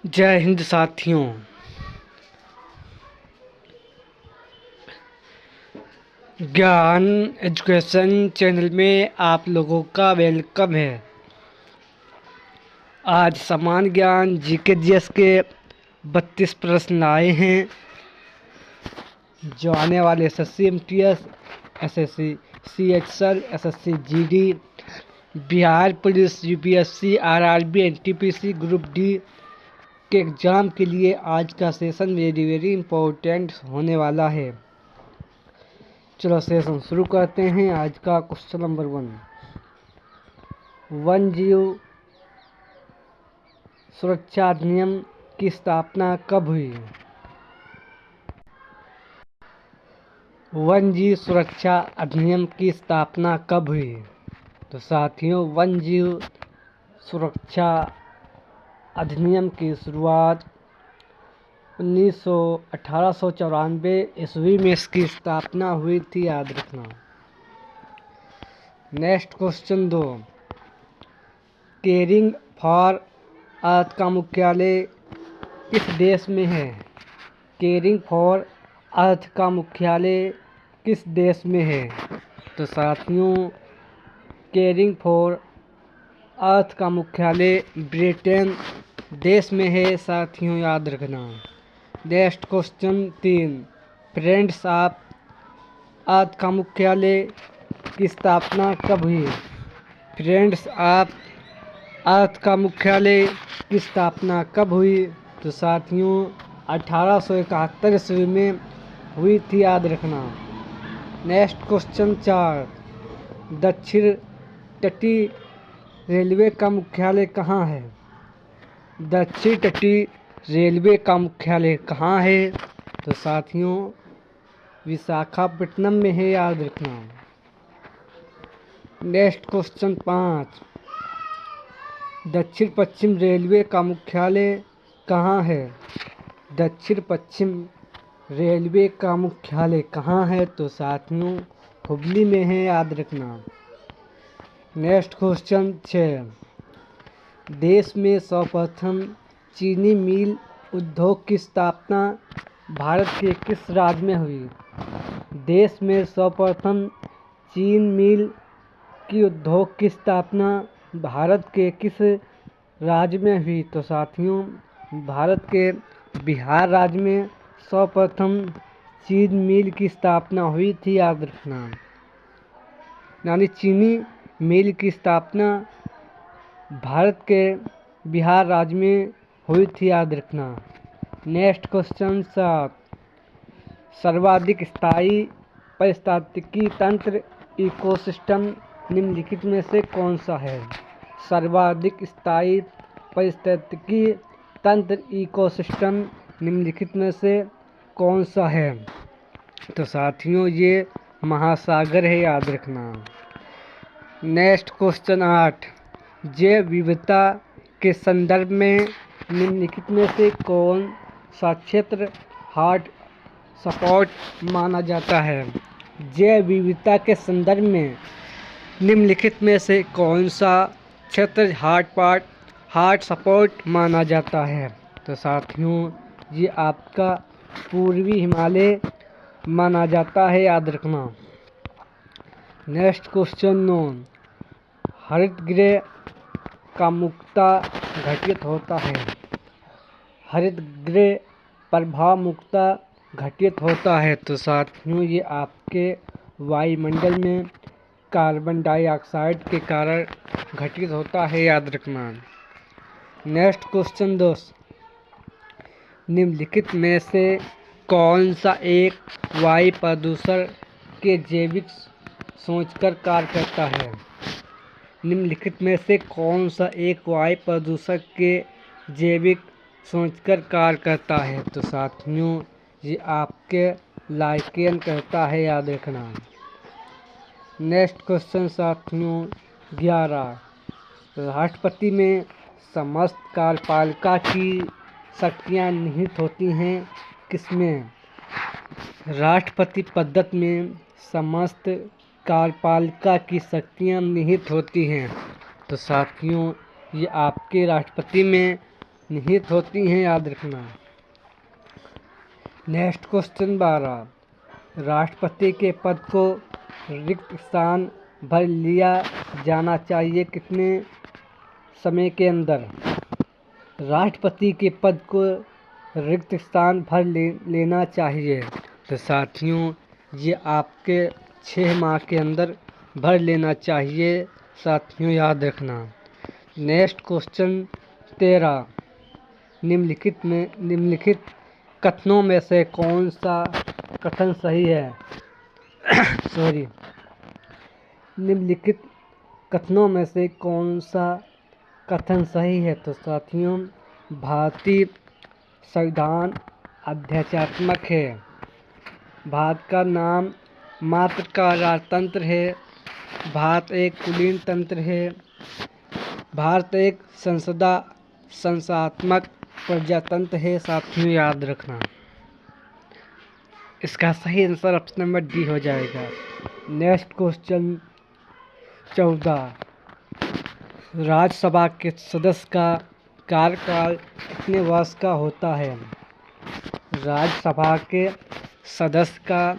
जय हिंद साथियों। ज्ञान एजुकेशन चैनल में आप लोगों का वेलकम है। आज सामान्य ज्ञान जीके जीएस के 32 प्रश्न आए हैं जो आने वाले SSC MTS, SSC CHSL, SSC GD, Bihar police, UPSC, RRB, NTPC, group D के एग्ज़ाम के लिए आज का सेशन वेरी इम्पोर्टेंट होने वाला है। चलो सेशन शुरू करते हैं। आज का क्वेश्चन नंबर 1, वन्य जीव सुरक्षा अधिनियम की स्थापना कब हुई? वन्य जीव सुरक्षा अधिनियम की स्थापना कब हुई? तो साथियों, वन्य जीव सुरक्षा अधिनियम की शुरुआत 1894 ईस्वी में इसकी स्थापना हुई थी, याद रखना। Next question 2, caring for earth का मुख्यालय किस देश में है? केयरिंग फॉर अर्थ का मुख्यालय किस देश में है? तो साथियों, केयरिंग फॉर अर्थ का मुख्यालय ब्रिटेन देश में है, साथियों याद रखना। Next question 3, friends of earth का मुख्यालय की स्थापना कब हुई? फ्रेंड्स ऑफ अर्थ का मुख्यालय की स्थापना कब हुई? तो साथियों 1871 ईस्वी में हुई थी, याद रखना। नेक्स्ट क्वेश्चन 4, दक्षिण तटीय रेलवे का मुख्यालय कहाँ है? दक्षिण तटीय रेलवे का मुख्यालय कहाँ है? तो साथियों विशाखापट्टनम में है, याद रखना। नेक्स्ट क्वेश्चन 5, दक्षिण पश्चिम रेलवे का मुख्यालय कहाँ है? दक्षिण पश्चिम रेलवे का मुख्यालय कहाँ है? तो साथियों हुबली में है, याद रखना। नेक्स्ट क्वेश्चन 6, देश में सर्वप्रथम चीनी मिल उद्योग की स्थापना भारत के किस राज्य में हुई? देश में सर्वप्रथम चीन मिल की उद्योग की स्थापना भारत के किस राज्य में हुई? तो साथियों भारत के बिहार राज्य में सर्वप्रथम चीन मिल की स्थापना हुई थी, याद रखना। यानी चीनी मिल की स्थापना भारत के बिहार राज्य में हुई थी, याद रखना। नेक्स्ट क्वेश्चन 7, सर्वाधिक स्थायी पारिस्थितिकी तंत्र इकोसिस्टम निम्नलिखित में से कौन सा है? सर्वाधिक स्थायी पारिस्थितिकी तंत्र इकोसिस्टम निम्नलिखित में से कौन सा है? तो साथियों ये महासागर है, याद रखना। नेक्स्ट क्वेश्चन 8, जैव विविधता के संदर्भ में निम्नलिखित में से कौन सा क्षेत्र हॉट स्पॉट माना जाता है? जैव विविधता के संदर्भ में निम्नलिखित में से कौन सा क्षेत्र हॉट स्पॉट माना जाता है? तो साथियों ये आपका पूर्वी हिमालय माना जाता है, याद रखना। नेक्स्ट क्वेश्चन 9, हरितगृह का मुक्ता घटित होता है। हरितगृह प्रभाव मुक्ता घटित होता है। तो साथियों ये आपके वायुमंडल में कार्बन डाइऑक्साइड के कारण घटित होता है, याद रखना। नेक्स्ट क्वेश्चन 10, निम्नलिखित में से कौन सा एक वायु प्रदूषण के जैविक सोचकर कार्य करता है? निम्नलिखित में से कौन सा एक वायु प्रदूषक के जैविक सोचकर कार्य करता है? तो साथियों ये आपके लाइकेन करता है, याद रखना। नेक्स्ट क्वेश्चन साथियों 11, राष्ट्रपति में समस्त कार्यपालिका की शक्तियाँ निहित होती हैं किसमें? राष्ट्रपति पद्धति में समस्त कार्यपालिका की शक्तियाँ निहित होती हैं। तो साथियों ये आपके राष्ट्रपति में निहित होती हैं, याद रखना। नेक्स्ट क्वेश्चन 12, राष्ट्रपति के पद को रिक्त स्थान भर लिया जाना चाहिए कितने समय के अंदर? राष्ट्रपति के पद को रिक्त स्थान भर लेना चाहिए। तो साथियों, ये आपके 6 माह के अंदर भर लेना चाहिए। साथियों, याद रखना। नेक्स्ट क्वेश्चन 13, निम्नलिखित कथनों में से कौन सा कथन सही है? सॉरी, निम्नलिखित कथनों में से कौन सा कथन सही है? तो साथियों, भारतीय संविधान अध्यात्मक है। भारत का नाम मात्र का राजतंत्र है। भारत एक कुलीन तंत्र है। भारत एक संसदात्मक प्रजातंत्र है। साथियों, याद रखना। इसका सही आंसर ऑप्शन नंबर डी हो जाएगा। नेक्स्ट क्वेश्चन 14, राज्यसभा के सदस्य का कार्यकाल कितने वर्ष का होता है? राज्यसभा के सदस्य का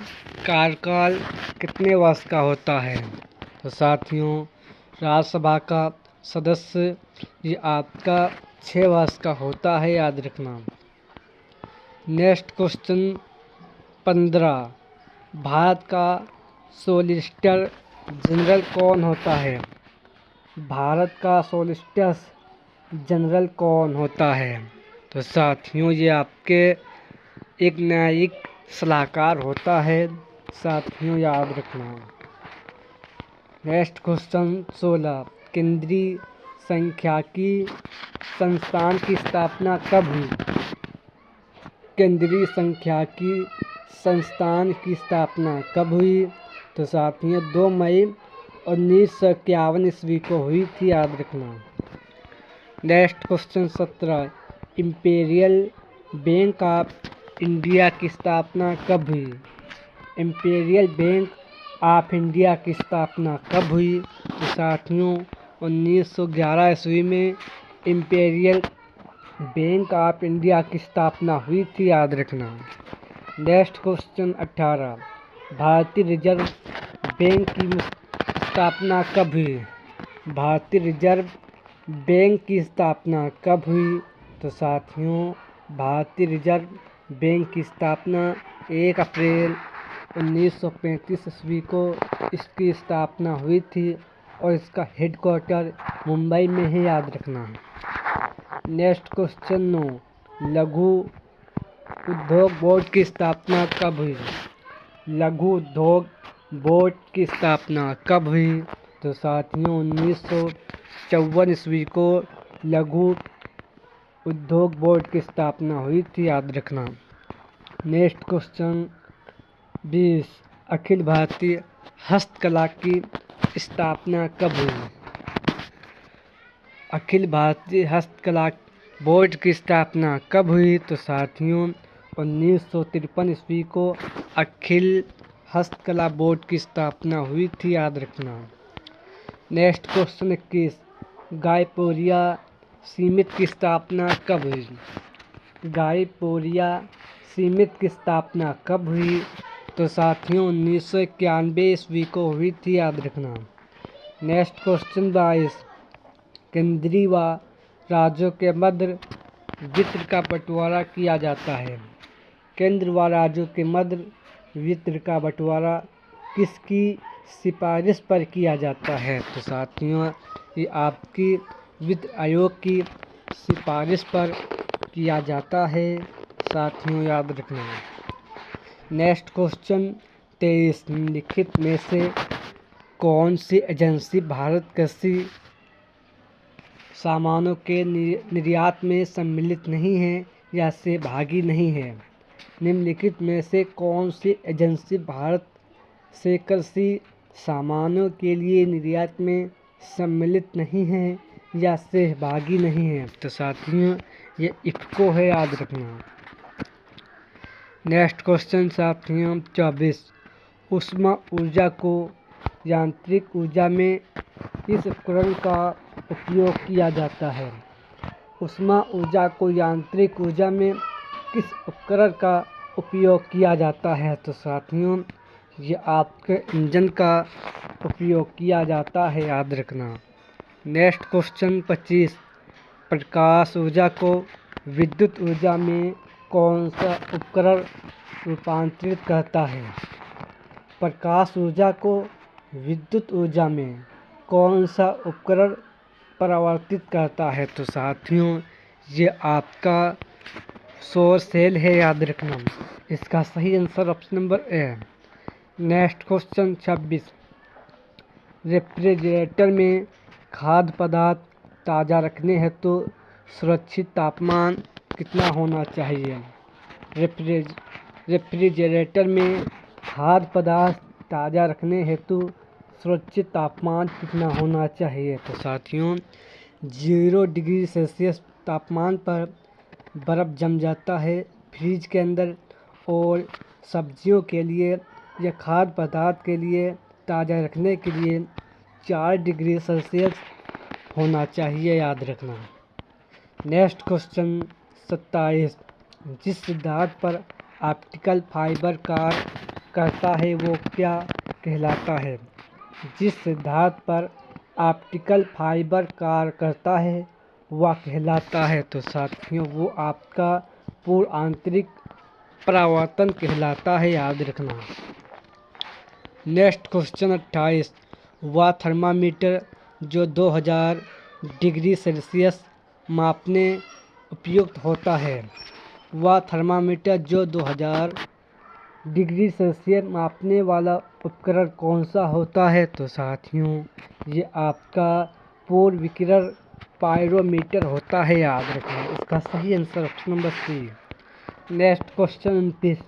कार्यकाल कितने वर्ष का होता है? तो साथियों, राज्यसभा का सदस्य ये आपका 6 वर्ष का होता है, याद रखना। नेक्स्ट क्वेश्चन 15, भारत का सॉलिसिटर जनरल कौन होता है? भारत का सॉलिसिटर जनरल कौन होता है? तो साथियों, ये आपके एक न्यायिक सलाहकार होता है। साथियों, याद रखना। नेक्स्ट क्वेश्चन 16, केंद्रीय सांख्यिकी संस्थान की स्थापना कब हुई? केंद्रीय सांख्यिकी संस्थान की स्थापना कब हुई? तो साथियों, 2 मई 1951 ईस्वी को हुई थी, याद रखना। Next question 17, imperial bank of India की स्थापना कब हुई? इंपीरियल बैंक ऑफ इंडिया की स्थापना कब हुई? तो साथियों, 1911 ईस्वी में इंपीरियल बैंक ऑफ इंडिया की स्थापना हुई थी, याद रखना। नेक्स्ट क्वेश्चन 18, भारतीय रिजर्व बैंक की स्थापना कब हुई? भारतीय रिजर्व बैंक की स्थापना कब हुई? तो साथियों, भारतीय रिजर्व बैंक की स्थापना 1 अप्रैल 1935 ईस्वी को इसकी स्थापना हुई थी और इसका हेडक्वार्टर मुंबई में है, याद रखना। नेक्स्ट क्वेश्चन 9, लघु उद्योग बोर्ड की स्थापना कब हुई? लघु उद्योग बोर्ड की स्थापना कब हुई? तो साथियों, 1954 ईस्वी को लघु उद्योग बोर्ड की स्थापना हुई थी, याद रखना। नेक्स्ट क्वेश्चन 20, अखिल भारतीय हस्तकला की स्थापना कब हुई? अखिल भारतीय हस्तकला बोर्ड की स्थापना कब हुई? तो साथियों, 1953 ईस्वी को अखिल हस्तकला बोर्ड की स्थापना हुई थी, याद रखना। नेक्स्ट क्वेश्चन 21, गायपोरिया सीमित की स्थापना कब हुई? गायपोरिया सीमित की स्थापना कब हुई? तो साथियों, 1991 ईस्वी को हुई थी, याद रखना। नेक्स्ट क्वेश्चन 22, केंद्रीय व राज्यों के मध्य वित्त का बंटवारा किया जाता है। केंद्र व राज्यों के मध्य वित्त का बंटवारा किसकी सिफारिश पर किया जाता है? तो साथियों, ये आपकी वित्त आयोग की सिफारिश पर किया जाता है। साथियों, याद रखना। नेक्स्ट क्वेश्चन 23, निम्नलिखित में से कौन सी एजेंसी भारत कृषि सामानों के निर्यात में सम्मिलित नहीं है या सहभागी नहीं है? निम्नलिखित में से कौन सी एजेंसी भारत से कृषि सामानों के लिए निर्यात में सम्मिलित नहीं है या सहभागी नहीं है? तो साथियों, ये इफ़को है, याद रखना। नेक्स्ट क्वेश्चन साथियों 24, ऊष्मा ऊर्जा को यांत्रिक ऊर्जा में इस उपकरण का उपयोग किया जाता है। ऊष्मा ऊर्जा को यांत्रिक ऊर्जा में किस उपकरण का उपयोग किया जाता है? तो साथियों ये आपके इंजन का उपयोग किया जाता है, याद रखना। नेक्स्ट क्वेश्चन 25, प्रकाश ऊर्जा को विद्युत ऊर्जा में कौन सा उपकरण रूपांतरित करता है? प्रकाश ऊर्जा को विद्युत ऊर्जा में कौन सा उपकरण परावर्तित करता है? तो साथियों ये आपका सौर सेल है, याद रखना। इसका सही आंसर ऑप्शन नंबर ए है। नेक्स्ट क्वेश्चन 26, रेफ्रिजरेटर में खाद्य पदार्थ ताज़ा रखने हेतु सुरक्षित तापमान कितना होना चाहिए? रेफ्रिजरेटर में खाद्य पदार्थ ताज़ा रखने हेतु सुरक्षित तापमान कितना होना चाहिए? तो साथियों 0 डिग्री सेल्सियस तापमान पर बर्फ़ जम जाता है फ्रिज के अंदर, और सब्जियों के लिए या खाद्य पदार्थ के लिए ताज़ा रखने के लिए 4 डिग्री सेल्सियस होना चाहिए, याद रखना। नेक्स्ट क्वेश्चन 27, जिस सिद्धांत पर ऑप्टिकल फाइबर कार्य करता है वो क्या कहलाता है? जिस सिद्धांत पर ऑप्टिकल फाइबर कार्य करता है वह कहलाता है? तो साथियों वो आपका पूर्ण आंतरिक परावर्तन कहलाता है, याद रखना। नेक्स्ट क्वेश्चन 28, वह थर्मामीटर जो 2000 डिग्री सेल्सियस मापने उपयुक्त होता है? वह थर्मामीटर जो 2000 डिग्री सेल्सियस मापने वाला उपकरण कौन सा होता है? तो साथियों ये आपका पूर्ण विकिरण पायरोमीटर होता है, याद रखना। इसका सही answer option number C. Next question 29,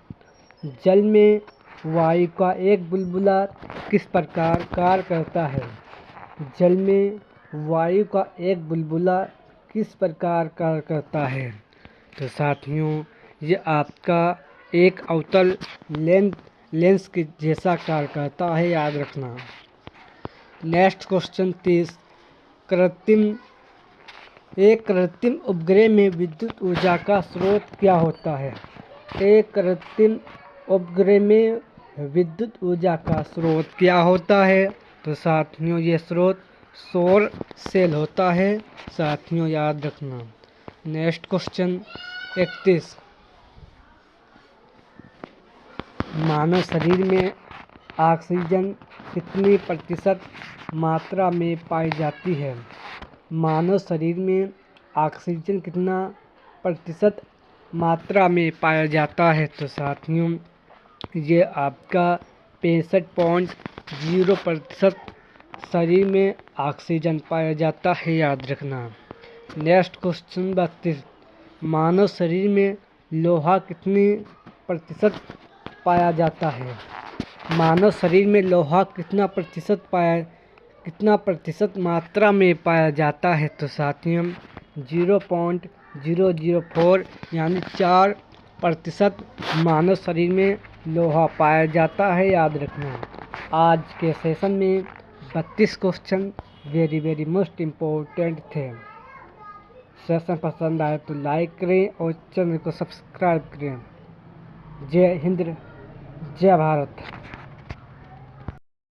जल में वायु का एक बुलबुला किस प्रकार कार्य करता है? जल में वायु का एक बुलबुला किस प्रकार कार्य करता है? तो साथियों ये आपका एक अवतल लेंस के जैसा कार्य करता है, याद रखना। नेक्स्ट क्वेश्चन 30, एक कृत्रिम उपग्रह में विद्युत ऊर्जा का स्रोत क्या होता है? एक कृत्रिम उपग्रह में विद्युत ऊर्जा का स्रोत क्या होता है? तो साथियों ये स्रोत सौर सेल होता है, साथियों याद रखना। नेक्स्ट क्वेश्चन 31, मानव शरीर में ऑक्सीजन कितनी प्रतिशत मात्रा में पाई जाती है? मानव शरीर में ऑक्सीजन कितना प्रतिशत मात्रा में पाया जाता है? तो साथियों ये आपका 65.0% शरीर में ऑक्सीजन पाया जाता है, याद रखना। नेक्स्ट क्वेश्चन 32, मानव शरीर में लोहा कितनी प्रतिशत पाया जाता है? मानव शरीर में लोहा कितना प्रतिशत मात्रा में पाया जाता है? तो साथियों 0.004 यानी 4% मानव शरीर में लोहा पाया जाता है, याद रखना। आज के सेशन में 32 क्वेश्चन वेरी मोस्ट इम्पोर्टेंट थे। सेशन पसंद आए तो लाइक करें और चैनल को सब्सक्राइब करें। जय हिंद, जय भारत।